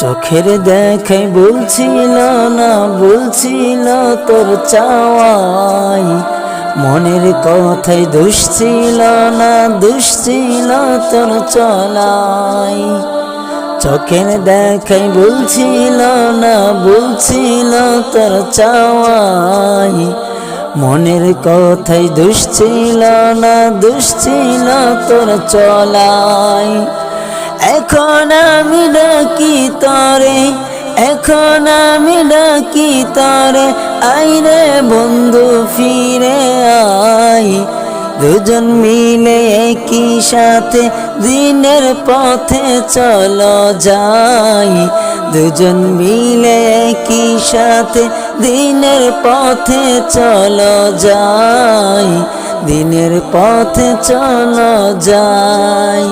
চোখের দেখাই বলছিল না, বলছিল তোর চাওয়াই, মনের কথাই দোষ ছিল না, দোষ ছিল তোর চলাই। চোখের দেখাই বলছিল না, বলছিল তোর চাওয়াই, মনের কথাই দোষ ছিল না, দোষ ছিল তোর চলাই। এখন আমি ডাকি তরে, এখন আমি ডাকি তরে, আইরে বন্ধু ফিরে আয়। দুজন মিলে একই সাথে দিনের পথে চলো যাই, দুজন মিলে একই সাথে দিনের পথে চলো যাই, দিনের পথে চলো যাই।